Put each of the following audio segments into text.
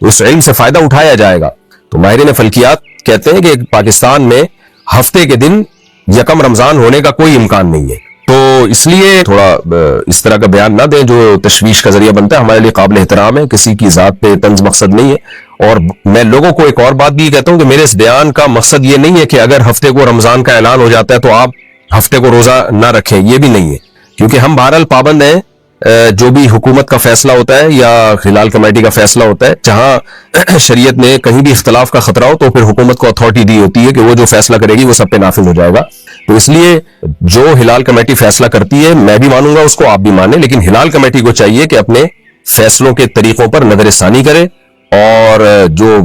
تو اس علم سے فائدہ اٹھایا جائے گا. تو ماہرین فلکیات کہتے ہیں کہ پاکستان میں ہفتے کے دن یکم رمضان ہونے کا کوئی امکان نہیں ہے. تو اس لیے تھوڑا اس طرح کا بیان نہ دیں جو تشویش کا ذریعہ بنتا ہے. ہمارے لیے قابل احترام ہے, کسی کی ذات پہ طنز مقصد نہیں ہے. اور میں لوگوں کو ایک اور بات بھی کہتا ہوں کہ میرے اس بیان کا مقصد یہ نہیں ہے کہ اگر ہفتے کو رمضان کا اعلان ہو جاتا ہے تو آپ ہفتے کو روزہ نہ رکھیں, یہ بھی نہیں ہے. کیونکہ ہم بہرحال پابند ہیں, جو بھی حکومت کا فیصلہ ہوتا ہے یا ہلال کمیٹی کا فیصلہ ہوتا ہے, جہاں شریعت میں کہیں بھی اختلاف کا خطرہ ہو تو پھر حکومت کو اتھارٹی دی ہوتی ہے کہ وہ جو فیصلہ کرے گی وہ سب پہ نافذ ہو جائے گا. تو اس لیے جو ہلال کمیٹی فیصلہ کرتی ہے میں بھی مانوں گا اس کو, آپ بھی مانیں, لیکن ہلال کمیٹی کو چاہیے کہ اپنے فیصلوں کے طریقوں پر نظر ثانی کرے اور جو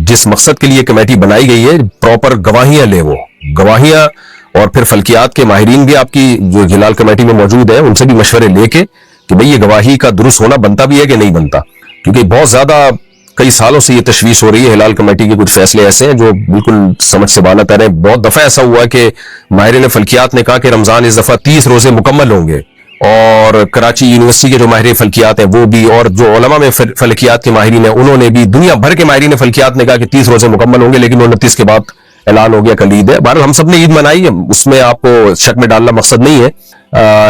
جس مقصد کے لیے کمیٹی بنائی گئی ہے پراپر گواہیاں لے, وہ گواہیاں, اور پھر فلکیات کے ماہرین بھی آپ کی جو ہلال کمیٹی میں موجود ہیں ان سے بھی مشورے لے کے کہ بھئی یہ گواہی کا درست ہونا بنتا بھی ہے کہ نہیں بنتا. کیونکہ بہت زیادہ کئی سالوں سے یہ تشویش ہو رہی ہے, ہلال کمیٹی کے کچھ فیصلے ایسے ہیں جو بالکل سمجھ سے بالا تر ہیں. بہت دفعہ ایسا ہوا کہ ماہرین فلکیات نے کہا کہ رمضان اس دفعہ 30 روزے مکمل ہوں گے, اور کراچی یونیورسٹی کے جو ماہرین فلکیات ہیں وہ بھی, اور جو علماء میں فلکیات کے ماہرین ہیں انہوں نے بھی, دنیا بھر کے ماہرین فلکیات نے کہا کہ 30 روزے مکمل ہوں گے, لیکن 29 کے بعد اعلان ہو گیا کل عید ہے. بہرحال ہم سب نے عید منائی ہے, اس میں آپ کو شک میں ڈالنا مقصد نہیں ہے,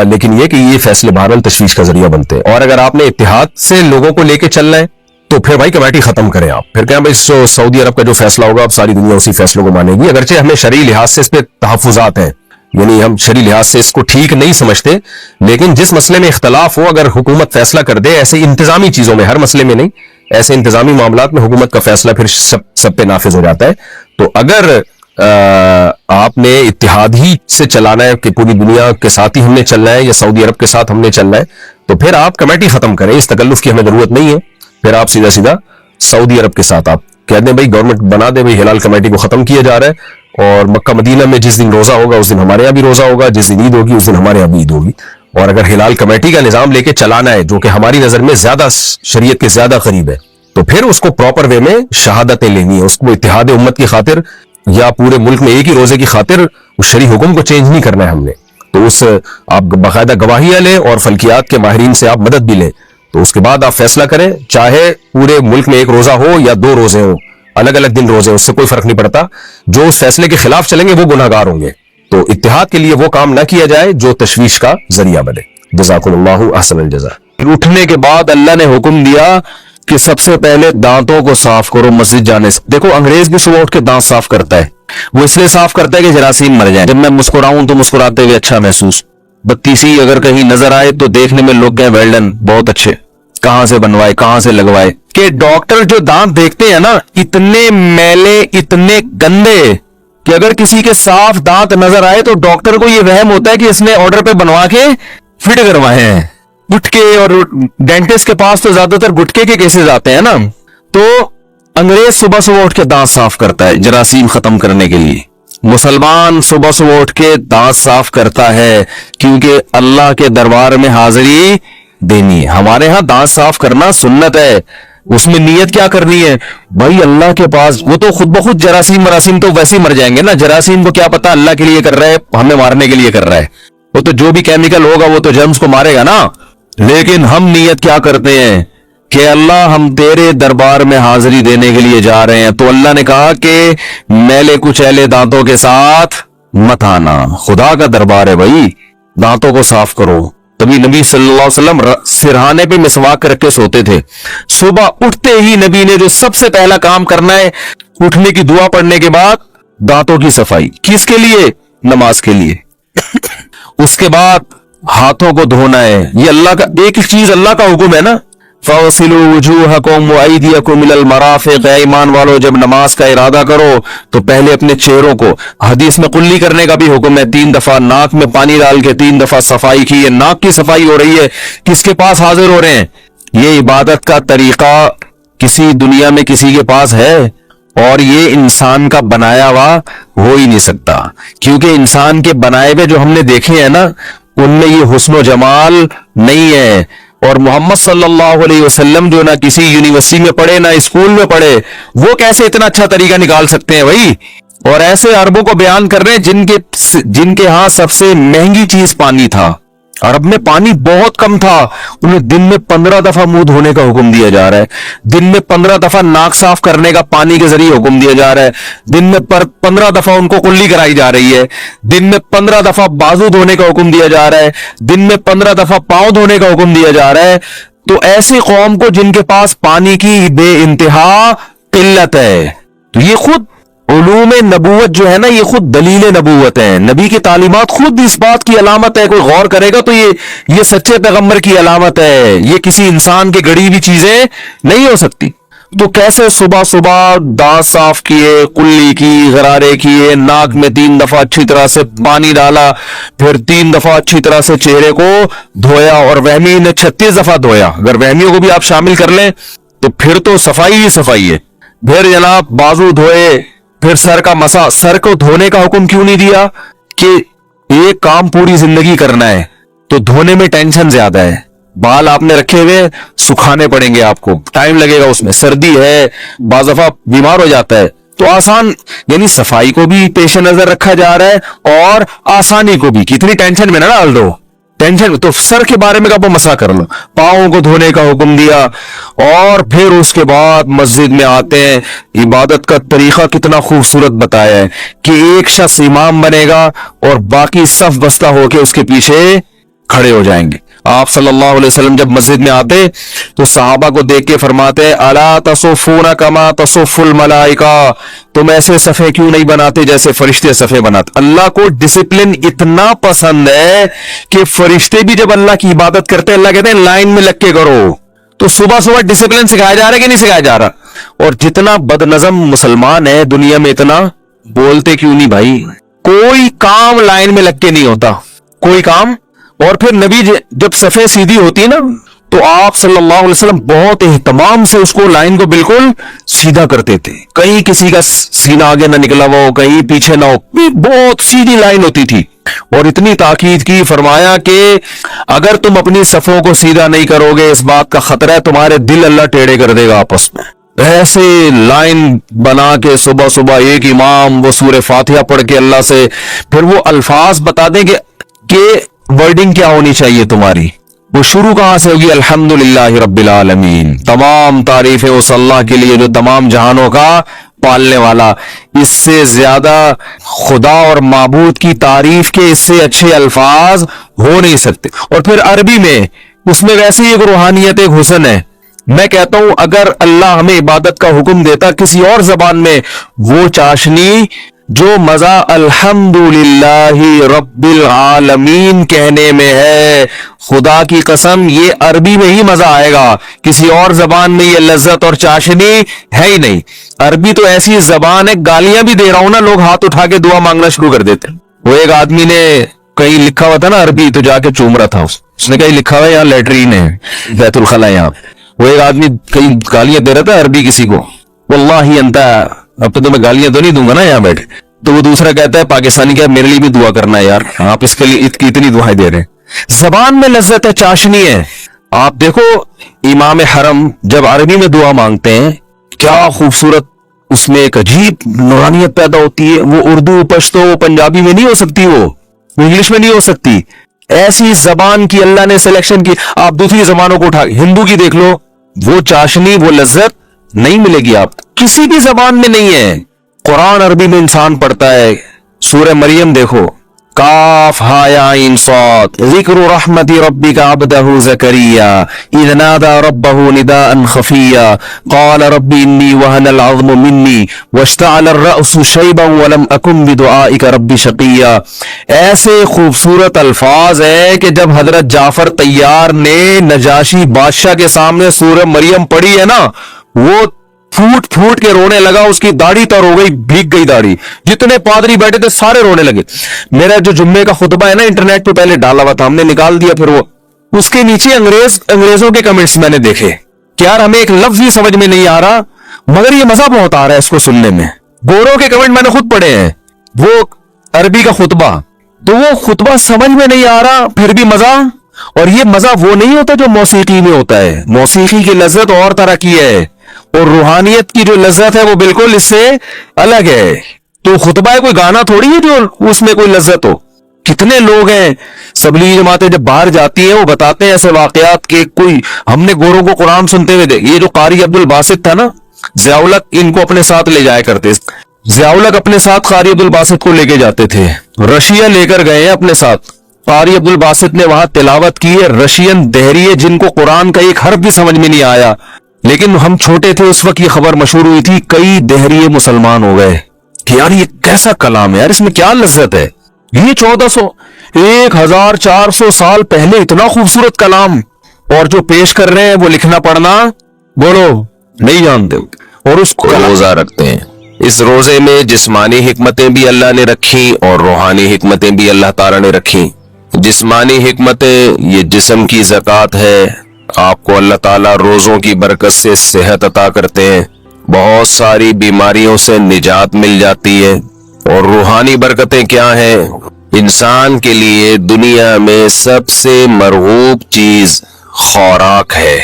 لیکن یہ کہ یہ فیصلے بہرحال تشویش کا ذریعہ بنتے ہیں. اور اگر آپ نے اتحاد سے لوگوں کو لے کے چلنا ہے تو پھر بھائی کمیٹی ختم کریں آپ, پھر کہیں بھائی سعودی عرب کا جو فیصلہ ہوگا اب ساری دنیا اسی فیصلوں کو مانے گی. اگرچہ ہمیں شرعی لحاظ سے اس پہ تحفظات ہیں, یعنی ہم شرعی لحاظ سے اس کو ٹھیک نہیں سمجھتے, لیکن جس مسئلے میں اختلاف ہو اگر حکومت فیصلہ کر دے, ایسے انتظامی چیزوں میں, ہر مسئلے میں نہیں, ایسے انتظامی معاملات میں حکومت کا فیصلہ پھر سب پہ نافذ ہو جاتا ہے. تو اگر آپ نے اتحاد ہی سے چلانا ہے کہ پوری دنیا کے ساتھ ہی ہم نے چلنا ہے یا سعودی عرب کے ساتھ ہم نے چلنا ہے, تو پھر آپ کمیٹی ختم کریں, اس تکلف کی ہمیں ضرورت نہیں ہے. پھر آپ سیدھا سعودی عرب کے ساتھ آپ کہہ دیں بھائی گورنمنٹ بنا دے, بھائی ہلال کمیٹی کو ختم کیا جا رہا ہے, اور مکہ مدینہ میں جس دن روزہ ہوگا اس دن ہمارے یہاں بھی روزہ ہوگا, جس دن عید ہوگی اس دن ہمارے یہاں بھی عید ہوگی. اور اگر ہلال کمیٹی کا نظام لے کے چلانا ہے جو کہ ہماری نظر میں زیادہ شریعت کے زیادہ قریب ہے, تو پھر اس کو پراپر وے میں شہادتیں لینی ہے, اس کو اتحاد امت کی خاطر یا پورے ملک میں ایک ہی روزے کی خاطر اس شرعی حکم کو چینج نہیں کرنا ہے ہم نے. تو اس آپ باقاعدہ گواہیاں لیں اور فلکیات کے ماہرین سے آپ مدد بھی لیں, تو اس کے بعد آپ فیصلہ کریں, چاہے پورے ملک میں ایک روزہ ہو یا 2 روزے ہوں, الگ الگ دن روزے, اس سے کوئی فرق نہیں پڑتا. جو اس فیصلے کے خلاف چلیں گے وہ گناہگار ہوں گے. تو اتحاد کے لیے وہ کام نہ کیا جائے جو تشویش کا ذریعہ بنے. جزاکم اللہ احسن الجزاء. اٹھنے کے بعد اللہ نے حکم دیا کہ سب سے پہلے دانتوں کو صاف کرو مسجد جانے سے. دیکھو انگریز بھی صبح اٹھ کے دانت صاف کرتا ہے, وہ اس لیے صاف کرتا ہے کہ جراثیم مر جائیں. جب میں مسکراؤں تو مسکراتے ہوئے اچھا محسوس, بتیسی اگر کہیں نظر آئے تو دیکھنے میں لوگ کہیں ویل ڈن, بہت اچھے, کہاں سے بنوائے کہاں سے لگوائے. کہ ڈاکٹر جو دانت دیکھتے ہیں نا اتنے میلے اتنے گندے کہ اگر کسی کے صاف دانت نظر آئے تو ڈاکٹر کو یہ وہم ہوتا ہے کہ اس نے آرڈر پہ بنوا کے فٹ کروائے ہیں. گٹکے, اور ڈینٹسٹ کے پاس تو زیادہ تر گٹکے کے کیسز آتے ہیں نا. تو انگریز صبح صبح اٹھ کے دانت صاف کرتا ہے جراثیم ختم کرنے کے لیے. مسلمان صبح صبح اٹھ کے دانت صاف کرتا ہے کیونکہ اللہ کے دربار میں حاضری دینی ہے. ہمارے ہاں دانت صاف کرنا سنت ہے. اس میں نیت کیا کرنی ہے بھائی اللہ کے پاس. وہ تو خود بخود جراثیم مراسیم تو ویسے ہی مر جائیں گے نا. جراثیم کو کیا پتا اللہ کے لیے کر رہا ہے ہمیں مارنے کے لیے کر رہا ہے. وہ تو جو بھی کیمیکل ہوگا وہ تو جرمز کو مارے گا نا. لیکن ہم نیت کیا کرتے ہیں کہ اللہ ہم تیرے دربار میں حاضری دینے کے لیے جا رہے ہیں. تو اللہ نے کہا کہ میلے کچیلے دانتوں کے ساتھ مت آنا. خدا کا دربار ہے بھائی, دانتوں کو صاف کرو. تبھی نبی صلی اللہ علیہ وسلم سرہانے پہ مسواک کر کے سوتے تھے. صبح اٹھتے ہی نبی نے جو سب سے پہلا کام کرنا ہے اٹھنے کی دعا پڑھنے کے بعد دانتوں کی صفائی. کس کے لیے؟ نماز کے لیے. اس کے بعد ہاتھوں کو دھونا ہے. یہ اللہ کا ایک چیز, اللہ کا حکم ہے نا, فَوَصِلُوا وُجُوهَكُمْ وَأَيْدِيَكُمْ إِلَى الْمَرَافِقِ. اے ایمان والو جب نماز کا ارادہ کرو تو پہلے اپنے چہروں کو, حدیث میں قلی کرنے کا بھی حکم ہے, 3 دفعہ ناک میں پانی ڈال کے 3 دفعہ صفائی کی ہے. ناک کی صفائی ہو رہی ہے, کس کے پاس حاضر ہو رہے ہیں؟ یہ عبادت کا طریقہ کسی دنیا میں کسی کے پاس ہے؟ اور یہ انسان کا بنایا ہوا ہو ہی نہیں سکتا, کیونکہ انسان کے بنائے ہوئے جو ہم نے دیکھے ہیں نا ان میں یہ حسن و جمال نہیں ہے. اور محمد صلی اللہ علیہ وسلم جو نہ کسی یونیورسٹی میں پڑھے نہ اسکول میں پڑھے, وہ کیسے اتنا اچھا طریقہ نکال سکتے ہیں بھائی؟ اور ایسے عربوں کو بیان کر رہے ہیں جن کے ہاں سب سے مہنگی چیز پانی تھا, عرب میں پانی بہت کم تھا, انہیں دن میں 15 دفعہ منہ دھونے کا حکم دیا جا رہا ہے, دن میں 15 دفعہ ناک صاف کرنے کا پانی کے ذریعے حکم دیا جا رہا ہے, دن میں 15 دفعہ ان کو کلی کرائی جا رہی ہے, دن میں 15 دفعہ بازو دھونے کا حکم دیا جا رہا ہے, دن میں 15 دفعہ پاؤں دھونے کا حکم دیا جا رہا ہے. تو ایسی قوم کو جن کے پاس پانی کی بے انتہا قلت ہے, تو یہ خود علوم نبوت جو ہے نا, یہ خود دلیل نبوت ہے, نبی کی تعلیمات خود اس بات کی علامت ہے. کوئی غور کرے گا تو یہ سچے پیغمبر کی علامت ہے, یہ کسی انسان کی گڑی ہوئی چیزیں نہیں ہو سکتی. تو کیسے صبح صبح دانت صاف کیے, کلی کی, غرارے کیے, ناک میں 3 دفعہ اچھی طرح سے پانی ڈالا, پھر 3 دفعہ اچھی طرح سے چہرے کو دھویا, اور وہمی نے 36 دفعہ دھویا. اگر وہمیوں کو بھی آپ شامل کر لیں تو پھر تو صفائی ہی صفائی ہے. پھر جناب بازو دھوئے, پھر سر کا مسا. سر کو دھونے کا حکم کیوں نہیں دیا؟ کہ ایک کام پوری زندگی کرنا ہے تو دھونے میں ٹینشن زیادہ ہے. بال آپ نے رکھے ہوئے, سکھانے پڑیں گے, آپ کو ٹائم لگے گا, اس میں سردی ہے, بعض دفعہ بیمار ہو جاتا ہے. تو آسان, یعنی صفائی کو بھی پیش نظر رکھا جا رہا ہے اور آسانی کو بھی. کتنی ٹینشن میں نہ ڈال دو ٹینشن. تو سر کے بارے میں کب مسا کر لو. پاؤں کو دھونے کا حکم دیا, اور پھر اس کے بعد مسجد میں آتے ہیں. عبادت کا طریقہ کتنا خوبصورت بتایا ہے کہ ایک شخص امام بنے گا اور باقی صف بستہ ہو کے اس کے پیچھے کھڑے ہو جائیں گے. آپ صلی اللہ علیہ وسلم جب مسجد میں آتے تو صحابہ کو دیکھ کے فرماتے, الا تصفون کما تصف الملائکہ, تم ایسے صفے کیوں نہیں بناتے جیسے فرشتے صفے بناتے. اللہ کو ڈسپلن اتنا پسند ہے کہ فرشتے بھی جب اللہ کی عبادت کرتے ہیں, اللہ کہتے ہیں لائن میں لگ کے کرو. تو صبح صبح ڈسپلن سکھایا جا رہا ہے کہ نہیں سکھایا جا رہا؟ اور جتنا بد نظم مسلمان ہے دنیا میں, اتنا بولتے کیوں نہیں بھائی؟ کوئی کام لائن میں لگ کے نہیں ہوتا, کوئی کام. اور پھر نبی جب صفے سیدھی ہوتی ہے نا, تو آپ صلی اللہ علیہ وسلم بہت اہتمام سے اس کو لائن کو بالکل سیدھا کرتے تھے. کہیں کسی کا سینہ آگے نہ نکلا ہوا ہو, کہیں پیچھے نہ ہو, بہت سیدھی لائن ہوتی تھی. اور اتنی تاکید کی, فرمایا کہ اگر تم اپنی صفوں کو سیدھا نہیں کرو گے, اس بات کا خطرہ ہے تمہارے دل اللہ ٹیڑے کر دے گا آپس میں. ایسے لائن بنا کے صبح صبح ایک امام وہ سورہ فاتحہ پڑھ کے اللہ سے پھر وہ الفاظ بتا دیں کہ ورڈنگ کیا ہونی چاہیے تمہاری. وہ شروع کہاں سے ہوگی؟ الحمدللہ رب العالمین, تمام تعریفیں اس اللہ کے لیے جو تمام جہانوں کا پالنے والا. اس سے زیادہ خدا اور معبود کی تعریف کے اس سے اچھے الفاظ ہو نہیں سکتے. اور پھر عربی میں, اس میں ویسے ہی ایک روحانیت, ایک حسن ہے. میں کہتا ہوں اگر اللہ ہمیں عبادت کا حکم دیتا کسی اور زبان میں, وہ چاشنی جو مزہ الحمدللہ رب العالمین کہنے میں ہے, خدا کی قسم یہ عربی میں ہی مزہ آئے گا, کسی اور زبان میں یہ لذت اور چاشنی ہے ہی نہیں. عربی تو ایسی زبان ہے, گالیاں بھی دے رہا ہوں نا, لوگ ہاتھ اٹھا کے دعا مانگنا شروع کر دیتے. وہ ایک آدمی نے کہیں لکھا ہوا تھا نا عربی, تو جا کے چوم رہا تھا, اس نے کہیں لکھا ہوا یہاں لیٹرین ہے, بیت الخلا یہاں. وہ ایک آدمی کہیں گالیاں دے رہا تھا عربی کسی کو, واللہ انت, اب تو میں گالیاں تو نہیں دوں گا نا یہاں بیٹھے. تو وہ دوسرا کہتا ہے پاکستانی, کیا میرے لیے بھی دعا کرنا ہے یار, آپ اس کے لیے اتنی دعائیں دے رہے ہیں. زبان میں لذت ہے, چاشنی ہے. آپ دیکھو امام حرم جب عربی میں دعا مانگتے ہیں, کیا خوبصورت اس میں ایک عجیب نورانیت پیدا ہوتی ہے. وہ اردو, پشتو, پنجابی میں نہیں ہو سکتی, وہ انگلش میں نہیں ہو سکتی. ایسی زبان کی اللہ نے سلیکشن کی. آپ دوسری زبانوں کو اٹھا, ہندو کی دیکھ لو, وہ چاشنی, وہ لذت نہیں ملے گی آپ کسی بھی زبان میں نہیں ہے. قرآن عربی میں انسان پڑھتا ہے. سورہ مریم دیکھو, کاف ہا یا عین صاد, ذکر رحمت ربک عبدہ زکریا اذ نادى ربہ نداء خفیا قال رب انی وہن العظم منی واشتعل الرأس شیبا ولم اکن بدعائک رب شقیا. ایسے خوبصورت الفاظ ہے کہ جب حضرت جعفر طیار نے نجاشی بادشاہ کے سامنے سورہ مریم پڑھی ہے نا, وہ پھوٹ پھوٹ کے رونے لگا. اس کی داڑھی تر ہو گئی, بھیگ گئی داڑھی. جتنے پادری بیٹھے تھے سارے رونے لگے. میرا جو جمعے کا خطبہ ہے نا, انٹرنیٹ پہ پہلے ڈالا ہوا تھا, ہم نے نکال دیا. پھر وہ اس کے نیچے انگریزوں کے کمنٹس میں نے دیکھے کہ یار ہمیں ایک لفظ بھی سمجھ میں نہیں آ رہا, مگر یہ مزہ بہت آ رہا ہے اس کو سننے میں. گوروں کے کمنٹ میں نے خود پڑھے ہیں, وہ عربی کا خطبہ, تو وہ خطبہ سمجھ میں نہیں آ رہا, پھر بھی مزہ. اور یہ مزہ وہ نہیں ہوتا جو موسیقی میں ہوتا ہے. موسیقی کی لذت اور طرح کی ہے, اور روحانیت کی جو لذت ہے وہ بالکل اس سے الگ ہے. تو خطبہ ہے, کوئی گانا تھوڑی ہے جو اس میں کوئی لذت ہو. کتنے لوگ ہیں تبلیغی جماعتیں جب باہر جاتی ہیں وہ بتاتے ہیں ایسے واقعات کہ کوئی ہم نے گوروں کو قرآن سنتے ہوئے دیکھ. یہ جو قاری عبد الباسط تھا نا, ضیاء الحق ان کو اپنے ساتھ لے جایا کرتے. ضیاء الحق اپنے ساتھ قاری عبد الباسط کو لے کے جاتے تھے. رشیا لے کر گئے ہیں اپنے ساتھ. قاری عبد الباسط نے وہاں تلاوت کی ہے. رشین دہریے جن کو قرآن کا ایک حرف بھی سمجھ میں نہیں آیا, لیکن ہم چھوٹے تھے اس وقت یہ خبر مشہور ہوئی تھی, کئی دہریے مسلمان ہو گئے کہ یار یہ کیسا کلام ہے یار, اس میں کیا لذت ہے. یہ 1400 سال پہلے اتنا خوبصورت کلام, اور جو پیش کر رہے ہیں وہ لکھنا پڑھنا بولو نہیں جانتے, اور اس کو روزہ رکھتے ہیں. اس روزے میں جسمانی حکمتیں بھی اللہ نے رکھی اور روحانی حکمتیں بھی اللہ تعالیٰ نے رکھی. جسمانی حکمتیں, یہ جسم کی زکوٰۃ ہے. آپ کو اللہ تعالیٰ روزوں کی برکت سے صحت عطا کرتے ہیں, بہت ساری بیماریوں سے نجات مل جاتی ہے. اور روحانی برکتیں کیا ہیں؟ انسان کے لیے دنیا میں سب سے مرغوب چیز خوراک ہے.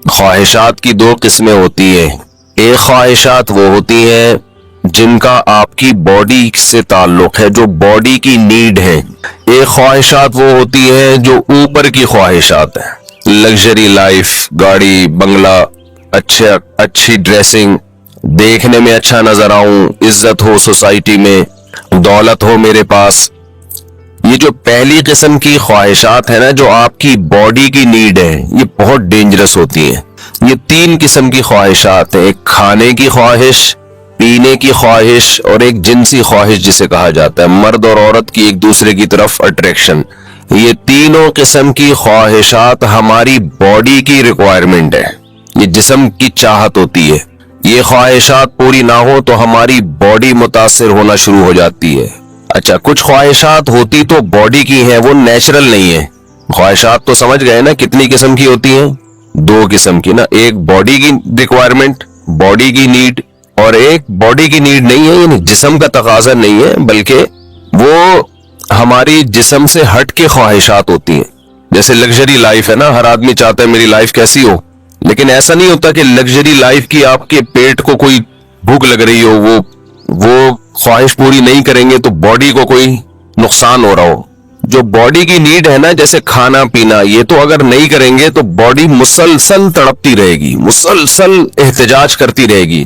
خواہشات کی دو قسمیں ہوتی ہیں. ایک خواہشات وہ ہوتی ہیں جن کا آپ کی باڈی سے تعلق ہے, جو باڈی کی نیڈ ہے. ایک خواہشات وہ ہوتی ہیں جو اوپر کی خواہشات ہیں. لگژری لائف, گاڑی بنگلہ, اچھی ڈریسنگ, دیکھنے میں اچھا نظر آؤں, عزت ہو سوسائٹی میں, دولت ہو میرے پاس. یہ جو پہلی قسم کی خواہشات ہیں نا, جو آپ کی باڈی کی نیڈ ہے, یہ بہت ڈینجرس ہوتی ہیں. یہ 3 قسم کی خواہشات ہیں. ایک کھانے کی خواہش, پینے کی خواہش, اور ایک جنسی خواہش جسے کہا جاتا ہے, مرد اور عورت کی ایک دوسرے کی طرف اٹریکشن. یہ تینوں قسم کی خواہشات ہماری باڈی کی ریکوائرمنٹ ہے, یہ جسم کی چاہت ہوتی ہے. یہ خواہشات پوری نہ ہو تو ہماری باڈی متاثر ہونا شروع ہو جاتی ہے. اچھا, کچھ خواہشات ہوتی تو باڈی کی ہیں, وہ نیچرل نہیں ہے. خواہشات تو سمجھ گئے نا کتنی قسم کی ہوتی ہیں؟ 2 قسم کی نا. ایک باڈی کی ریکوائرمنٹ, باڈی کی نیڈ, اور ایک باڈی کی نیڈ نہیں ہے, یعنی جسم کا تقاضا نہیں ہے, بلکہ وہ ہماری جسم سے ہٹ کے خواہشات ہوتی ہیں. جیسے لگژری لائف ہے نا, ہر آدمی چاہتا ہے میری لائف کیسی ہو, لیکن ایسا نہیں ہوتا کہ لگژری لائف کی آپ کے پیٹ کو کوئی بھوک لگ رہی ہو, وہ خواہش پوری نہیں کریں گے تو باڈی کو کوئی نقصان ہو رہا ہو. جو باڈی کی نیڈ ہے نا, جیسے کھانا پینا, یہ تو اگر نہیں کریں گے تو باڈی مسلسل تڑپتی رہے گی, مسلسل احتجاج کرتی رہے گی.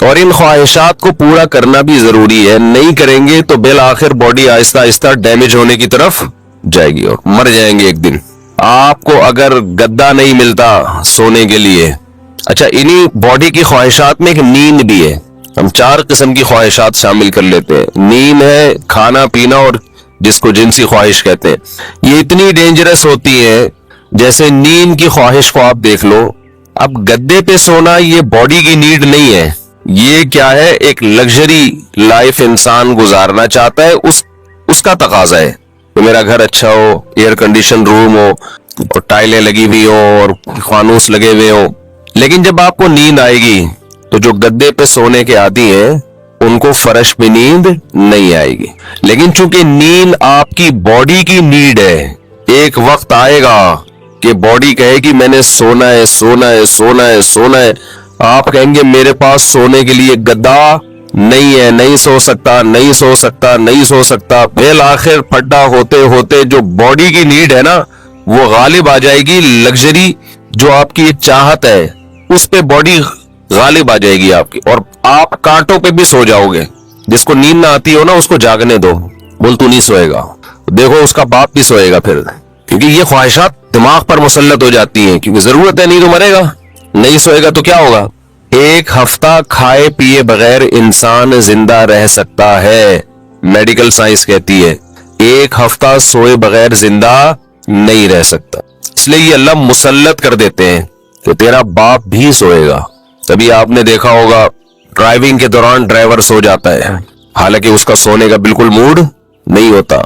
اور ان خواہشات کو پورا کرنا بھی ضروری ہے. نہیں کریں گے تو بالآخر باڈی آہستہ آہستہ ڈیمیج ہونے کی طرف جائے گی اور مر جائیں گے ایک دن. آپ کو اگر گدا نہیں ملتا سونے کے لیے, اچھا انہی باڈی کی خواہشات میں ایک نیند بھی ہے. ہم 4 قسم کی خواہشات شامل کر لیتے ہیں. نیند ہے, کھانا پینا, اور جس کو جنسی خواہش کہتے ہیں. یہ اتنی ڈینجرس ہوتی ہے. جیسے نیند کی خواہش کو آپ دیکھ لو, اب گدے پہ سونا یہ باڈی کی نیڈ نہیں ہے, یہ کیا ہے, ایک لگژری لائف انسان گزارنا چاہتا ہے, اس کا تقاضا ہے کہ میرا گھر اچھا ہو, ایئر کنڈیشن روم ہو, اور ٹائلیں لگی ہوئی ہو, اور فانوس لگے ہوئے ہو. لیکن جب آپ کو نیند آئے گی تو جو گدے پہ سونے کے عادی ہیں ان کو فرش پہ نیند نہیں آئے گی. لیکن چونکہ نیند آپ کی باڈی کی نیڈ ہے, ایک وقت آئے گا کہ باڈی کہے گی میں نے سونا ہے, سونا ہے, سونا ہے, سونا ہے. آپ کہیں گے میرے پاس سونے کے لیے گدا نہیں ہے, نہیں سو سکتا, نہیں سو سکتا, نہیں سو سکتا. بالآخر پھڈا ہوتے ہوتے جو باڈی کی نیڈ ہے نا وہ غالب آ جائے گی. لگژری جو آپ کی چاہت ہے اس پہ باڈی غالب آ جائے گی آپ کی, اور آپ کانٹوں پہ بھی سو جاؤ گے. جس کو نیند نہ آتی ہو نا اس کو جاگنے دو, بول تو نہیں سوئے گا, دیکھو اس کا باپ بھی سوئے گا پھر, کیونکہ یہ خواہشات دماغ پر مسلط ہو جاتی ہیں. کیونکہ ضرورت ہے, نہیں تو مرے گا, نہیں سوئے گا تو کیا ہوگا. 1 ہفتہ کھائے پیے بغیر انسان زندہ رہ سکتا ہے, میڈیکل سائنس کہتی ہے. 1 ہفتہ سوئے بغیر زندہ نہیں رہ سکتا. اس لیے یہ اللہ مسلط کر دیتے ہیں کہ تیرا باپ بھی سوئے گا. تبھی آپ نے دیکھا ہوگا ڈرائیونگ کے دوران ڈرائیور سو جاتا ہے, حالانکہ اس کا سونے کا بالکل موڈ نہیں ہوتا,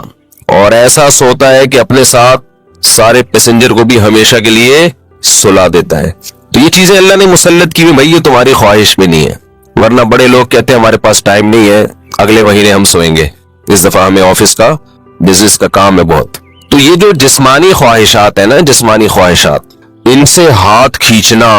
اور ایسا سوتا ہے کہ اپنے ساتھ سارے پیسنجر کو بھی ہمیشہ کے لیے سلا دیتا ہے. تو یہ چیزیں اللہ نے مسلط کی ہوئی, بھائی یہ تمہاری خواہش میں نہیں ہے. ورنہ بڑے لوگ کہتے ہیں ہمارے پاس ٹائم نہیں ہے, اگلے مہینے ہم سوئیں گے, اس دفعہ ہمیں آفس کا بزنس کا کام ہے بہت. تو یہ جو جسمانی خواہشات ہیں نا, جسمانی خواہشات, ان سے ہاتھ کھینچنا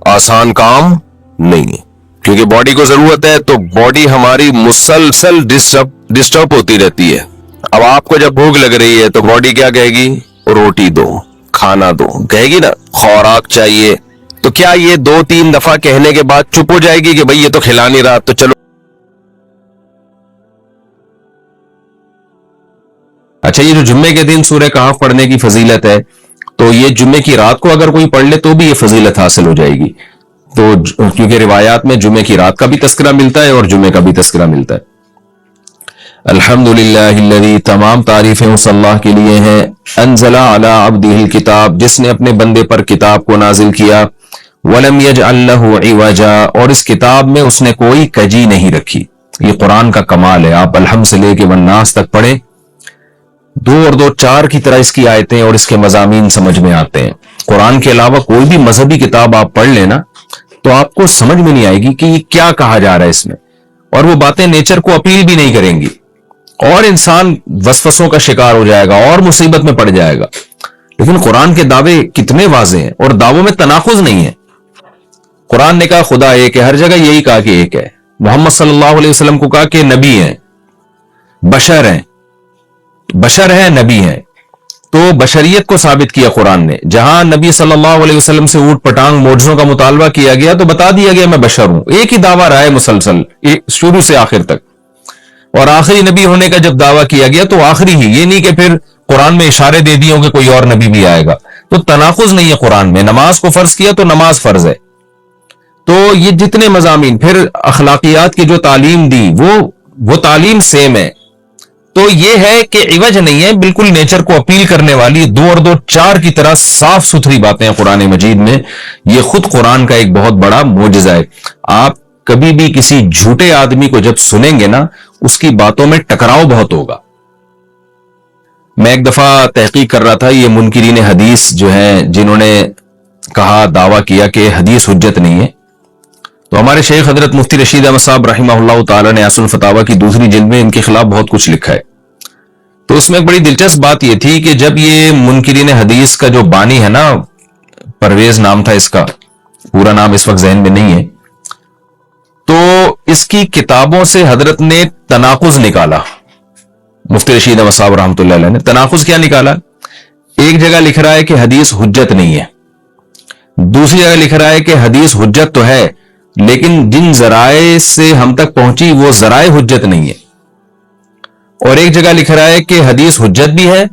آسان کام نہیں ہے, کیونکہ باڈی کو ضرورت ہے. تو باڈی ہماری مسلسل ڈسٹرب ہوتی رہتی ہے, اب آپ کو جب بھوک لگ رہی ہے تو باڈی کیا کہے گی؟ روٹی دو، کھانا دو، کہے گی نا، خوراک چاہیے. تو کیا یہ 2-3 دفعہ کہنے کے بعد چپ ہو جائے گی کہ بھئی یہ تو کھلا نہیں رہا تو چلو؟ اچھا، یہ جو جمعے کے دن سورہ کہف پڑھنے کی فضیلت ہے، تو یہ جمعے کی رات کو اگر کوئی پڑھ لے تو بھی یہ فضیلت حاصل ہو جائے گی. تو کیونکہ روایات میں جمعے کی رات کا بھی تذکرہ ملتا ہے اور جمعے کا بھی تذکرہ ملتا ہے. الحمدللہ الذی، تمام تعریفیں اس اللہ کے لیے ہیں، انزل علی عبدہ الکتاب، جس نے اپنے بندے پر کتاب کو نازل کیا، ولم یجعل لہ عوجا، اور اس کتاب میں اس نے کوئی کجی نہیں رکھی. یہ قرآن کا کمال ہے. آپ الحمد سے لے کے والناس تک پڑھیں، 2 اور 2 4 کی طرح اس کی آیتیں اور اس کے مضامین سمجھ میں آتے ہیں. قرآن کے علاوہ کوئی بھی مذہبی کتاب آپ پڑھ لینا تو آپ کو سمجھ میں نہیں آئے گی کہ یہ کیا کہا جا رہا ہے اس میں، اور وہ باتیں نیچر کو اپیل بھی نہیں کریں گی، اور انسان وسوسوں کا شکار ہو جائے گا اور مصیبت میں پڑ جائے گا. لیکن قرآن کے دعوے کتنے واضح ہیں، اور دعووں میں تناقض نہیں ہے. قرآن نے کہا خدا ایک ہے، ہر جگہ یہی کہا کہ ایک ہے. محمد صلی اللہ علیہ وسلم کو کہا کہ نبی ہیں، بشر ہیں، بشر ہیں، نبی ہیں. تو بشریت کو ثابت کیا قرآن نے. جہاں نبی صلی اللہ علیہ وسلم سے اوٹ پٹانگ معجزوں کا مطالبہ کیا گیا تو بتا دیا گیا میں بشر ہوں. ایک ہی دعویٰ رہا ہے مسلسل شروع سے آخر تک. اور آخری نبی ہونے کا جب دعویٰ کیا گیا تو آخری ہی، یہ نہیں کہ پھر قرآن میں اشارے دے دیے کہ کوئی اور نبی بھی آئے گا. تو تناقض نہیں ہے قرآن میں. نماز کو فرض کیا تو نماز فرض ہے. تو یہ جتنے مضامین، پھر اخلاقیات کی جو تعلیم دی وہ تعلیم سیم ہے. تو یہ ہے کہ عوج نہیں ہے، بالکل نیچر کو اپیل کرنے والی 2 اور 2 4 کی طرح صاف ستھری باتیں ہیں قرآن مجید میں. یہ خود قرآن کا ایک بہت بڑا معجزہ ہے. آپ کبھی بھی کسی جھوٹے آدمی کو جب سنیں گے نا، اس کی باتوں میں ٹکراؤ بہت ہوگا. میں ایک دفعہ تحقیق کر رہا تھا، یہ منکرین حدیث جو ہیں جنہوں نے کہا، دعویٰ کیا کہ حدیث حجت نہیں ہے، تو ہمارے شیخ حضرت مفتی رشید احمد صاحب رحمہ اللہ تعالی نے اصل الفتاوی کی 2 جلد میں ان کے خلاف بہت کچھ لکھا ہے. تو اس میں ایک بڑی دلچسپ بات یہ تھی کہ جب یہ منکرین حدیث کا جو بانی ہے نا، پرویز نام تھا اس کا، پورا نام اس وقت ذہن میں نہیں ہے، تو اس کی کتابوں سے حضرت نے تناقض نکالا. مفتی رشید احمد صاحب رحمۃ اللہ علیہ نے تناقض کیا نکالا؟ ایک جگہ لکھ رہا ہے کہ حدیث حجت نہیں ہے، دوسری جگہ لکھ رہا ہے کہ حدیث حجت تو ہے لیکن جن ذرائع سے ہم تک پہنچی وہ ذرائع حجت نہیں ہے. اور ایک جگہ لکھ رہا ہے کہ حدیث حجت بھی ہے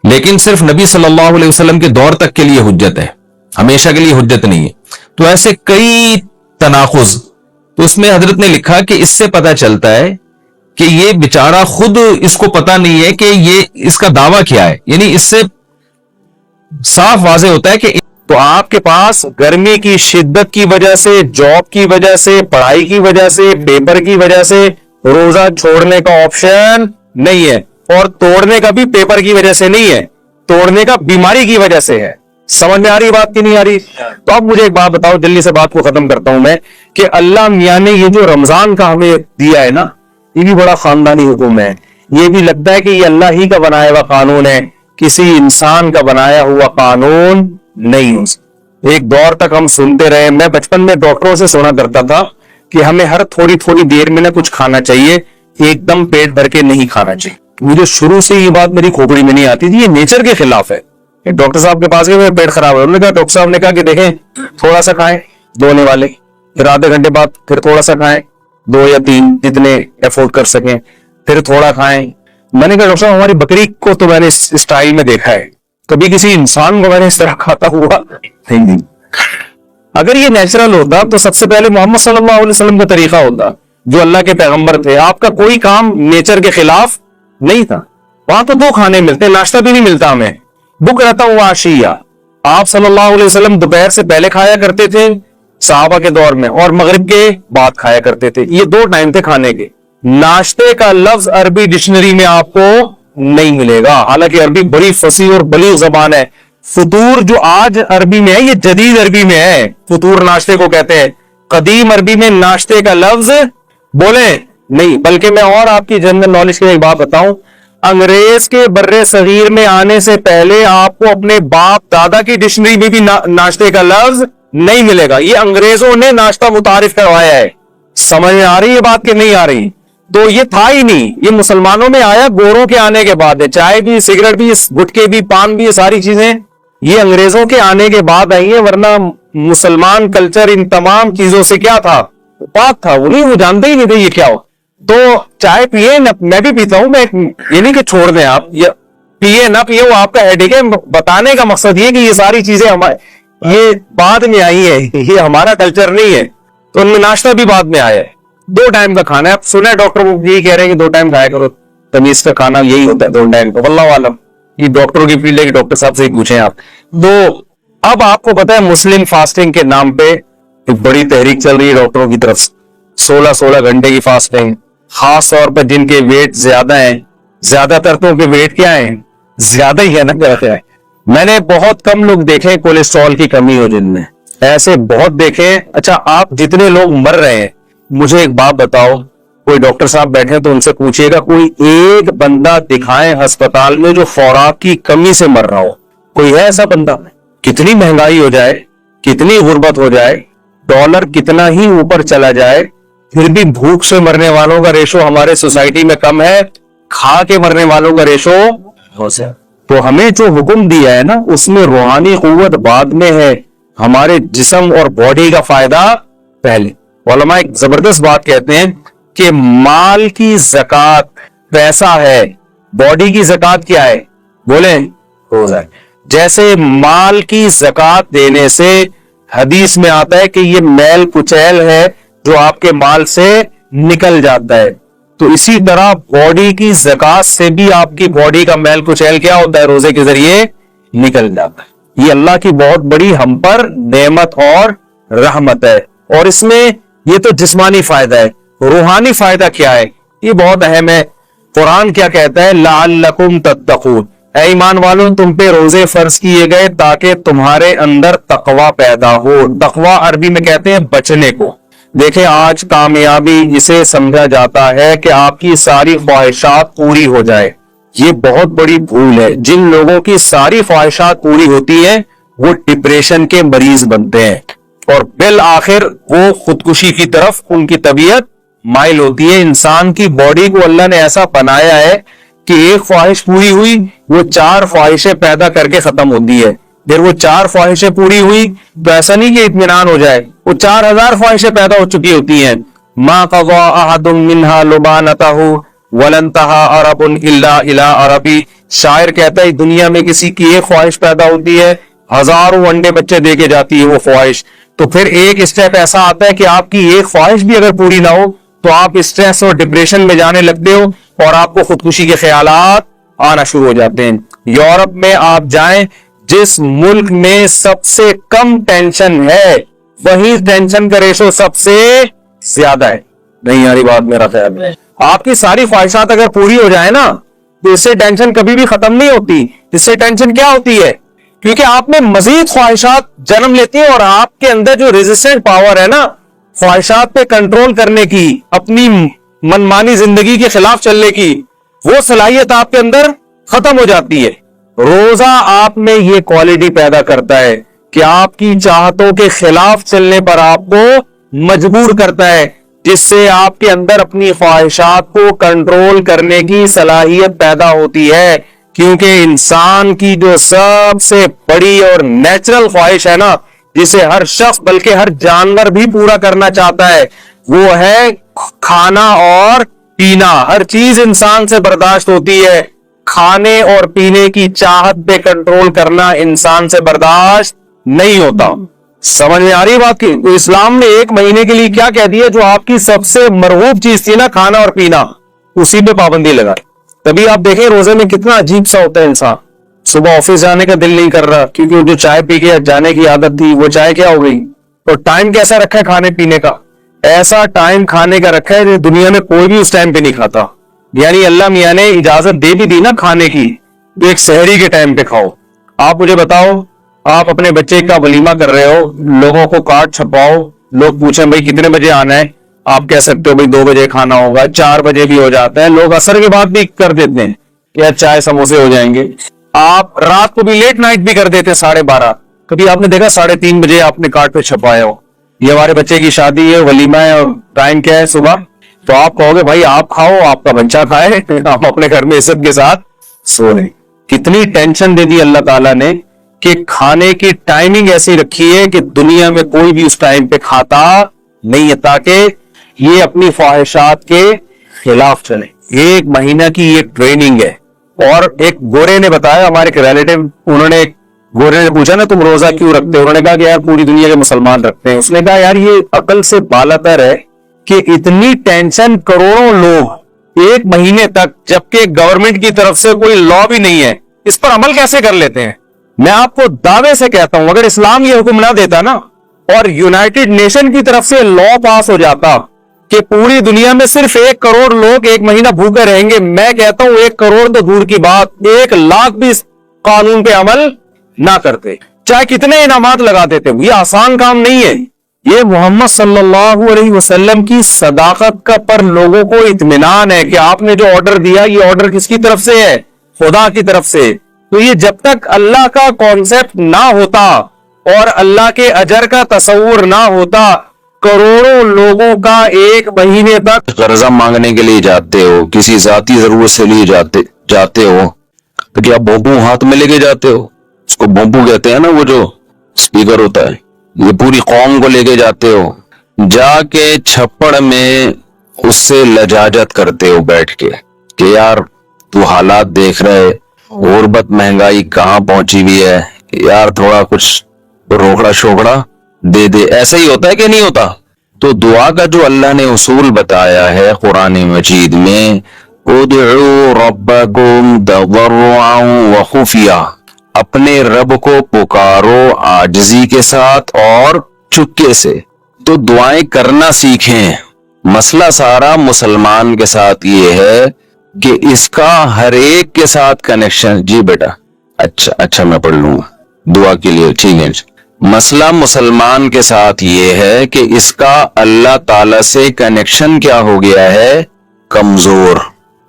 لیکن صرف نبی صلی اللہ علیہ وسلم کے دور تک کے لیے حجت ہے، ہمیشہ کے لیے حجت نہیں ہے. تو ایسے کئی تناقض. تو اس میں حضرت نے لکھا کہ اس سے پتہ چلتا ہے کہ یہ بیچارہ خود اس کو پتہ نہیں ہے کہ یہ اس کا دعویٰ کیا ہے. یعنی اس سے صاف واضح ہوتا ہے کہ تو آپ کے پاس گرمی کی شدت کی وجہ سے، جاب کی وجہ سے، پڑھائی کی وجہ سے، پیپر کی وجہ سے روزہ چھوڑنے کا آپشن نہیں ہے، اور توڑنے کا بھی پیپر کی وجہ سے نہیں ہے، توڑنے کا بیماری کی وجہ سے ہے. سمجھ میں آ رہی بات کی نہیں آ رہی؟ تو اب مجھے ایک بات بتاؤ، جلدی سے بات کو ختم کرتا ہوں میں، کہ اللہ میاں نے یہ جو رمضان کا ہمیں دیا ہے نا، یہ بھی بڑا خاندانی حکم ہے. یہ بھی لگتا ہے کہ یہ اللہ ہی کا بنایا ہوا قانون ہے، کسی انسان کا بنایا ہوا قانون نہیں. ایک دور تک ہم سنتے رہے، میں بچپن میں ڈاکٹروں سے سنا کرتا تھا کہ ہمیں ہر تھوڑی تھوڑی دیر میں نہ کچھ کھانا چاہیے، ایک دم پیٹ بھر کے نہیں کھانا چاہیے. مجھے شروع سے یہ بات میری کھوپڑی میں نہیں آتی تھی، یہ نیچر کے خلاف ہے. ڈاکٹر صاحب کے پاس گئے، میرا پیٹ خراب ہے، انہوں نے کہا، ڈاکٹر صاحب نے کہا کہ دیکھیں تھوڑا سا کھائیں دھونے والے، پھر آدھے گھنٹے بعد پھر تھوڑا سا کھائیں، 2 یا 3 جتنے افورڈ کر سکیں، پھر تھوڑا کھائیں. میں نے کہا ڈاکٹر صاحب ہماری بکری کو تو میں نے اس اسٹائل میں دیکھا ہے، کبھی کسی انسان کو میں نے اس طرح کھاتا ہوا نہیں. اگر یہ نیچرل ہوتا تو سب سے پہلے محمد صلی اللہ علیہ وسلم کا طریقہ ہوتا، جو اللہ کے پیغمبر تھے. آپ کا کوئی کام نیچر کے خلاف نہیں تھا. وہاں تو 2 کھانے ملتے، ناشتہ بھی نہیں ملتا ہمیں، بک رہتا ہوا عشیہ. آپ صلی اللہ علیہ وسلم دوپہر سے پہلے کھایا کرتے تھے صحابہ کے دور میں، اور مغرب کے بعد کھایا کرتے تھے. یہ 2 ٹائم تھے کھانے کے. ناشتے کا لفظ عربی ڈکشنری میں آپ کو نہیں ملے گا، حالانکہ عربی بڑی فصیح اور بلیغ زبان ہے. فطور جو آج عربی میں ہے یہ جدید عربی میں ہے، فطور ناشتے کو کہتے ہیں. قدیم عربی میں ناشتے کا لفظ بولیں نہیں. بلکہ میں اور آپ کی جنرل نالج کے ایک بات بتاؤں، انگریز کے بر صغیر میں آنے سے پہلے آپ کو اپنے باپ دادا کی ڈکشنری میں بھی ناشتے کا لفظ نہیں ملے گا. یہ انگریزوں نے ناشتہ متعارف کروایا ہے. سمجھ میں آ رہی ہے بات کہ نہیں آ رہی؟ تو یہ تھا ہی نہیں, یہ مسلمانوں میں آیا گوروں کے آنے کے بعد ہے. چائے بھی, سگریٹ بھی, گٹکے بھی, پان بھی, یہ ساری چیزیں یہ انگریزوں کے آنے کے بعد آئی ہیں, ورنہ مسلمان کلچر ان تمام چیزوں سے کیا تھا, پاک تھا. وہ جانتے ہی نہیں تھے یہ کیا ہو. تو چائے پیے نہ, میں بھی پیتا ہوں, میں یہ نہیں کہ چھوڑ دیں آپ, پیے نہ پیے وہ آپ کا ہیڈیک ہے. بتانے کا مقصد یہ کہ یہ ساری چیزیں یہ بعد میں آئی ہے, یہ ہمارا کلچر نہیں ہے. تو ان میں ناشتہ بھی بعد میں آیا ہے. 2 ٹائم کا کھانا ہے. آپ سنیں ڈاکٹر یہی کہہ رہے ہیں کہ 2 ٹائم کھایا کرو, تمیز کا کھانا یہی ہوتا ہے 2 ٹائم کا. واللہ عالم, یہ ڈاکٹروں کی فیلڈ ہے کہ ڈاکٹر صاحب سے ہی پوچھیں آپ. تو اب آپ کو پتا ہے مسلم فاسٹنگ کے نام پہ ایک بڑی تحریک چل رہی ہے ڈاکٹروں کی طرف سے. 16 گھنٹے کی فاسٹنگ, خاص طور پہ جن کے ویٹ زیادہ ہیں. زیادہ تر تو کے ویٹ کیا ہیں, زیادہ ہی ہے نا, کیا ہے. میں نے بہت کم لوگ دیکھے کولیسٹرول کی کمی ہو جن میں, ایسے بہت دیکھے. اچھا آپ جتنے لوگ مر رہے ہیں, مجھے ایک بات بتاؤ, کوئی ڈاکٹر صاحب بیٹھے تو ان سے پوچھئے گا کوئی ایک بندہ دکھائیں ہسپتال میں جو خوراک کی کمی سے مر رہا ہو. کوئی ہے ایسا بندہ؟ کتنی مہنگائی ہو جائے, کتنی غربت ہو جائے, ڈالر کتنا ہی اوپر چلا جائے, پھر بھی بھوک سے مرنے والوں کا ریشو ہمارے سوسائٹی میں کم ہے, کھا کے مرنے والوں کا ریشو بہت ہے. تو ہمیں جو حکم دیا ہے نا, اس میں روحانی قوت بعد میں ہے, ہمارے جسم اور باڈی کا فائدہ پہلے. علماء ایک زبردست بات کہتے ہیں کہ مال کی زکات پیسہ ہے, باڈی کی زکات کیا ہے, بولیں روزہ ہے. جیسے مال کی زکات دینے سے حدیث میں آتا ہے کہ یہ میل کچیل ہے جو آپ کے مال سے نکل جاتا ہے, تو اسی طرح باڈی کی زکات سے بھی آپ کی باڈی کا میل کچیل کیا ہوتا ہے, روزے کے ذریعے نکل جاتا ہے. یہ اللہ کی بہت بڑی ہم پر نعمت اور رحمت ہے. اور اس میں یہ تو جسمانی فائدہ ہے, روحانی فائدہ کیا ہے, یہ بہت اہم ہے. قرآن کیا کہتا ہے, لعلکم تتقون, اے ایمان والوں تم پہ روزے فرض کیے گئے تاکہ تمہارے اندر تقوی پیدا ہو. تقوی عربی میں کہتے ہیں بچنے کو. دیکھیں آج کامیابی اسے سمجھا جاتا ہے کہ آپ کی ساری خواہشات پوری ہو جائے. یہ بہت بڑی بھول ہے. جن لوگوں کی ساری خواہشات پوری ہوتی ہیں وہ ڈپریشن کے مریض بنتے ہیں, اور بالآخر وہ خودکشی کی طرف ان کی طبیعت مائل ہوتی ہے. انسان کی باڈی کو اللہ نے ایسا بنایا ہے کہ ایک خواہش پوری ہوئی وہ 4 خواہشیں پیدا کر کے ختم ہوتی ہے. پھر وہ 4 خواہشیں پوری ہوئی تو ایسا نہیں کہ اطمینان ہو جائے, وہ 4000 خواہشیں پیدا ہو چکی ہوتی ہیں. ما قضى احد منها لبانته ولن انتهى عرب الا الى عربی. شاعر کہتا ہے دنیا میں کسی کی ایک خواہش پیدا ہوتی ہے, ہزاروں انڈے بچے دے کے جاتی ہے وہ خواہش. تو پھر ایک اسٹیپ ایسا آتا ہے کہ آپ کی ایک خواہش بھی اگر پوری نہ ہو تو آپ اسٹریس اور ڈپریشن میں جانے لگتے ہو اور آپ کو خودکشی کے خیالات آنا شروع ہو جاتے ہیں. یورپ میں آپ جائیں, جس ملک میں سب سے کم ٹینشن ہے وہی ٹینشن کا ریشو سب سے زیادہ ہے. نہیں یاری بات میرا خیال ہے, آپ کی ساری خواہشات اگر پوری ہو جائے نا تو اس سے ٹینشن کبھی بھی ختم نہیں ہوتی. اس سے ٹینشن کیا ہوتی ہے, کیونکہ آپ میں مزید خواہشات جنم لیتی ہیں, اور آپ کے اندر جو ریزسٹنٹ پاور ہے نا خواہشات پہ کنٹرول کرنے کی, اپنی منمانی زندگی کے خلاف چلنے کی, وہ صلاحیت آپ کے اندر ختم ہو جاتی ہے. روزہ آپ میں یہ کوالٹی پیدا کرتا ہے کہ آپ کی چاہتوں کے خلاف چلنے پر آپ کو مجبور کرتا ہے, جس سے آپ کے اندر اپنی خواہشات کو کنٹرول کرنے کی صلاحیت پیدا ہوتی ہے. کیونکہ انسان کی جو سب سے بڑی اور نیچرل خواہش ہے نا, جسے ہر شخص بلکہ ہر جانور بھی پورا کرنا چاہتا ہے, وہ ہے کھانا اور پینا. ہر چیز انسان سے برداشت ہوتی ہے, کھانے اور پینے کی چاہت پہ کنٹرول کرنا انسان سے برداشت نہیں ہوتا. سمجھ میں آ رہی بات کی؟ تو اسلام نے 1 مہینے کے لیے کیا کہہ دیا, جو آپ کی سب سے مرغوب چیز تھی نا کھانا اور پینا, اسی پہ پابندی لگا. تبھی آپ دیکھیں روزے میں کتنا عجیب سا ہوتا ہے انسان. صبح آفس جانے کا دل نہیں کر رہا کیونکہ جو چائے پی کے جانے کی عادت تھی وہ چائے کیا ہو گئی. اور ٹائم کیسا رکھا ہے کھانے پینے کا, ایسا ٹائم کھانے کا رکھا ہے جو دنیا میں کوئی بھی اس ٹائم پہ نہیں کھاتا. یعنی اللہ میاں نے اجازت دے بھی دی نا کھانے کی, تو ایک سحری کے ٹائم پہ کھاؤ. آپ مجھے بتاؤ, آپ اپنے بچے کا ولیمہ کر رہے ہو, لوگوں کو کارڈ چھپاؤ, لوگ پوچھیں بھائی کتنے بجے آنا ہے, آپ کہہ سکتے ہو بھائی 2 بجے کھانا ہوگا, 4 بجے بھی ہو جاتا ہے, لوگ عصر کے بعد بھی کر دیتے ہیں کہ چائے سموسے ہو جائیں گے. آپ رات کو بھی لیٹ نائٹ بھی کر دیتے 12:30. کبھی آپ نے دیکھا 3:30 بجے آپ نے کارڈ پہ چھپایا ہو, یہ ہمارے بچے کی شادی ہے, ولیمہ ہے, اور ٹائم کیا ہے صبح تو آپ کہو گے بھائی آپ کھاؤ, آپ کا بچہ کھائے, ہم اپنے گھر میں عزت کے ساتھ سو رہے. کتنی ٹینشن دے دی اللہ تعالیٰ نے کہ کھانے کی ٹائمنگ ایسی رکھی ہے کہ دنیا میں کوئی بھی اس ٹائم پہ کھاتا نہیں ہے, تاکہ یہ اپنی خواہشات کے خلاف چلے. 1 مہینہ کی یہ ٹریننگ ہے. اور ایک گورے نے بتایا, ہمارے ایک ریلیٹو, گورے نے پوچھا نا تم روزہ کیوں رکھتے ہو؟ انہوں نے کہا کہ یار پوری دنیا کے مسلمان رکھتے ہیں. اس نے کہا یار یہ عقل سے بالاتر ہے کہ اتنی ٹینشن, کروڑوں لوگ 1 مہینے تک, جبکہ گورنمنٹ کی طرف سے کوئی لا بھی نہیں ہے, اس پر عمل کیسے کر لیتے ہیں؟ میں آپ کو دعوے سے کہتا ہوں اگر اسلام یہ حکم نہ دیتا نا, اور یونائٹڈ نیشن کی طرف سے لا پاس ہو جاتا کہ پوری دنیا میں صرف 1 کروڑ لوگ 1 مہینہ بھوکے رہیں گے, میں کہتا ہوں 1 کروڑ تو دور کی بات, 1 لاکھ بھی اس قانون پہ عمل نہ کرتے, چاہے کتنے انعامات لگا دیتے. یہ آسان کام نہیں ہے. یہ محمد صلی اللہ علیہ وسلم کی صداقت کا پر لوگوں کو اطمینان ہے کہ آپ نے جو آرڈر دیا یہ آرڈر کس کی طرف سے ہے؟ خدا کی طرف سے. تو یہ جب تک اللہ کا کانسیپٹ نہ ہوتا اور اللہ کے اجر کا تصور نہ ہوتا, کروڑوں لوگوں کا 1 مہینے تک قرضہ مانگنے کے لیے جاتے ہو, کسی ذاتی ضرورت سے لیے جاتے ہو, تو کیا بھونپو ہاتھ میں لے کے جاتے ہو؟ اس کو بھونپو کہتے ہیں نا, وہ جو اسپیکر ہوتا ہے. یہ پوری قوم کو لے کے جاتے ہو, جا کے چھپڑ میں اس سے لجاجت کرتے ہو بیٹھ کے کہ یار تو حالات دیکھ رہے, غربت مہنگائی کہاں پہنچی ہوئی ہے, یار تھوڑا کچھ روکڑا شوکڑا دے دے. ایسا ہی ہوتا ہے کہ نہیں ہوتا؟ تو دعا کا جو اللہ نے اصول بتایا ہے قرآن مجید میں, ادعوا ربکم تضرعا وخفیا, اپنے رب کو پکارو عاجزی کے ساتھ اور چپکے سے. تو دعائیں کرنا سیکھیں. مسئلہ سارا مسلمان کے ساتھ یہ ہے کہ اس کا ہر ایک کے ساتھ کنیکشن. جی بیٹا, اچھا میں پڑھ لوں گا دعا کے لیے, ٹھیک ہے. مسئلہ مسلمان کے ساتھ یہ ہے کہ اس کا اللہ تعالی سے کنیکشن کیا ہو گیا ہے؟ کمزور.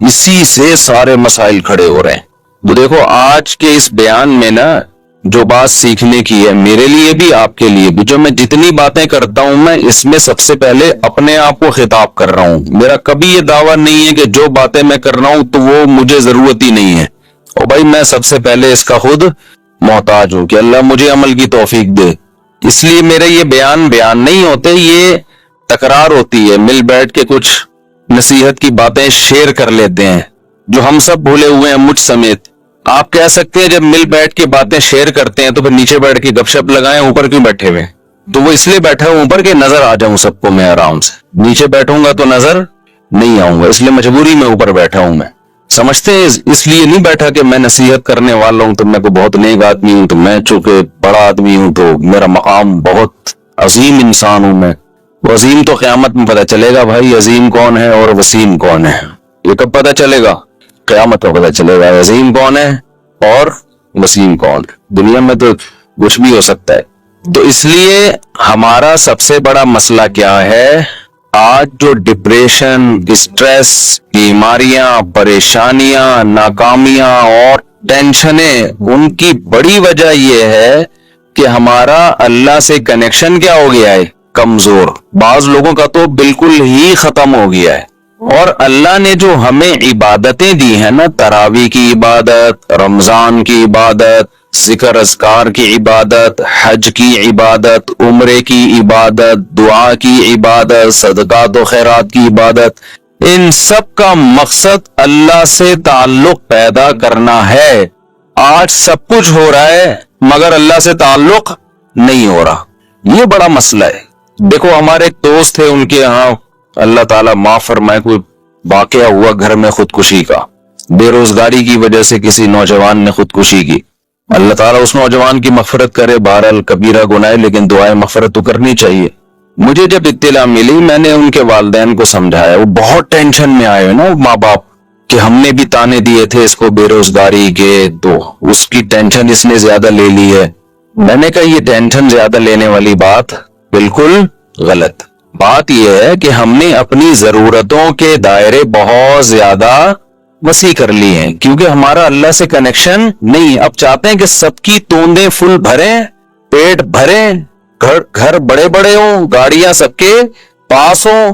اسی سے سارے مسائل کھڑے ہو رہے ہیں. تو دیکھو آج کے اس بیان میں نا جو بات سیکھنے کی ہے, میرے لیے بھی آپ کے لیے بھی, جو میں جتنی باتیں کرتا ہوں میں اس میں سب سے پہلے اپنے آپ کو خطاب کر رہا ہوں. میرا کبھی یہ دعویٰ نہیں ہے کہ جو باتیں میں کر رہا ہوں تو وہ مجھے ضرورت ہی نہیں ہے. اور بھائی میں سب سے پہلے اس کا خود محتاج ہوں کہ اللہ مجھے عمل کی توفیق دے. اس لیے میرے یہ بیان نہیں ہوتے, یہ تکرار ہوتی ہے. مل بیٹھ کے کچھ نصیحت کی باتیں شیئر کر لیتے ہیں جو ہم سب بھولے ہوئے ہیں, مجھ سمیت. آپ کہہ سکتے ہیں جب مل بیٹھ کے باتیں شیئر کرتے ہیں تو پھر نیچے بیٹھ کے گپ شپ لگائیں, اوپر کیوں بیٹھے ہوئے؟ تو وہ اس لیے بیٹھا ہوں اوپر کہ نظر آ جاؤں سب کو میں آرام سے. نیچے بیٹھوں گا تو نظر نہیں آؤں گا, اس لیے مجبوری میں اوپر بیٹھا ہوں. میں سمجھتے ہیں اس لیے نہیں بیٹھا کہ میں نصیحت کرنے والا ہوں تو میں کو بہت نیک آدمی ہوں, تو میں چونکہ بڑا آدمی ہوں تو میرا مقام بہت عظیم انسان ہوں میں. وہ عظیم تو قیامت میں پتہ چلے گا بھائی, عظیم کون ہے اور وسیم کون ہے. یہ کب پتہ چلے گا؟ قیامت میں پتہ چلے گا عظیم کون ہے اور وسیم کون. دنیا میں تو کچھ بھی ہو سکتا ہے. تو اس لیے ہمارا سب سے بڑا مسئلہ کیا ہے آج؟ جو ڈپریشن, اسٹریس, بیماریاں, پریشانیاں, ناکامیاں اور ٹینشنیں, ان کی بڑی وجہ یہ ہے کہ ہمارا اللہ سے کنیکشن کیا ہو گیا ہے؟ کمزور. بعض لوگوں کا تو بالکل ہی ختم ہو گیا ہے. اور اللہ نے جو ہمیں عبادتیں دی ہیں نا, تراویح کی عبادت, رمضان کی عبادت, ذکر اذکار کی عبادت, حج کی عبادت, عمرے کی عبادت, دعا کی عبادت, صدقات و خیرات کی عبادت, ان سب کا مقصد اللہ سے تعلق پیدا کرنا ہے. آج سب کچھ ہو رہا ہے مگر اللہ سے تعلق نہیں ہو رہا. یہ بڑا مسئلہ ہے. دیکھو ہمارے ایک دوست تھے, ان کے یہاں اللہ تعالیٰ معاف فرمائے کوئی واقعہ ہوا گھر میں خودکشی کا. بے روزگاری کی وجہ سے کسی نوجوان نے خودکشی کی. اللہ تعالیٰ اس نوجوان کی مغفرت کرے. بہرحال کبیرہ گناہ ہے لیکن دعائیں مغفرت تو کرنی چاہیے. مجھے جب اطلاع ملی میں نے ان کے والدین کو سمجھایا. وہ بہت ٹینشن میں آئے نا ماں باپ کہ ہم نے بھی تانے دیے تھے اس کو بے روزگاری کے, تو اس کی ٹینشن اس نے زیادہ لے لی ہے. میں نے کہا یہ ٹینشن زیادہ لینے والی بات بالکل غلط. بات یہ ہے کہ ہم نے اپنی ضرورتوں کے دائرے بہت زیادہ وسیع کر لی ہیں کیونکہ ہمارا اللہ سے کنیکشن نہیں. اب چاہتے ہیں کہ سب کی توندیں فل بھریں, پیٹ بھریں, گھر بڑے بڑے ہوں, گاڑیاں سب کے پاس ہوں,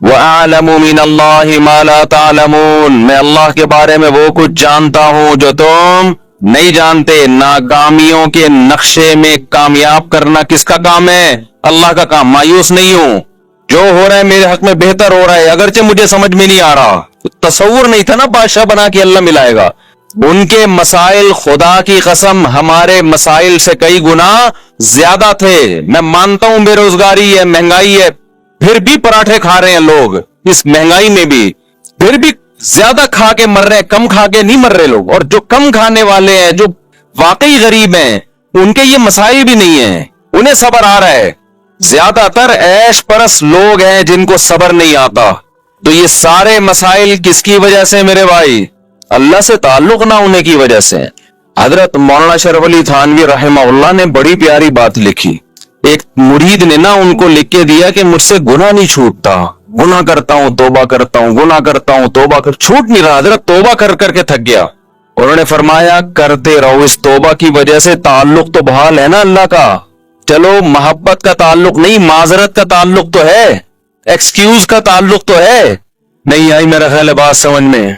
وَأَعْلَمُ مِنَ اللَّهِ مَا لَا تَعْلَمُونَ، میں اللہ کے بارے میں وہ کچھ جانتا ہوں جو تم نہیں جانتے۔ ناکامیوں کے نقشے میں کامیاب کرنا کس کا کام ہے؟ اللہ کا کام۔ مایوس نہیں ہوں، جو ہو رہا ہے میرے حق میں بہتر ہو رہا ہے، اگرچہ مجھے سمجھ میں نہیں آ رہا۔ تصور نہیں تھا نا بادشاہ بنا کے اللہ ملائے گا۔ ان کے مسائل خدا کی قسم ہمارے مسائل سے کئی گنا زیادہ تھے۔ میں مانتا ہوں بے روزگاری ہے، مہنگائی ہے، پھر بھی پراٹھے کھا رہے ہیں لوگ اس مہنگائی میں بھی، پھر بھی زیادہ کھا کے مر رہے ہیں، کم کھا کے نہیں مر رہے لوگ۔ اور جو کم کھانے والے ہیں، جو واقعی غریب ہیں، ان کے یہ مسائل بھی نہیں ہیں، انہیں صبر آ رہا ہے۔ زیادہ تر عیش پرست لوگ ہیں جن کو صبر نہیں آتا۔ تو یہ سارے مسائل کس کی وجہ سے میرے بھائی؟ اللہ سے تعلق نہ ہونے کی وجہ سے۔ حضرت مولانا شرف علی تھانوی رحمہ اللہ نے بڑی پیاری بات لکھی۔ ایک مرید نے نا ان کو لکھ کے دیا کہ مجھ سے گناہ نہیں چھوٹتا، گناہ کرتا ہوں توبہ کرتا ہوں، گناہ کرتا ہوں توبہ چھوٹ نہیں رہا۔ حضرت توبہ کر کر کے تھک گیا۔ انہوں نے فرمایا کرتے رہو، اس توبہ کی وجہ سے تعلق تو بحال ہے نا اللہ کا۔ چلو محبت کا تعلق نہیں، معذرت کا تعلق تو ہے، ایکسکیوز کا تعلق تو ہے۔ نہیں آئی میرا خیال ہے بات سمجھ میں۔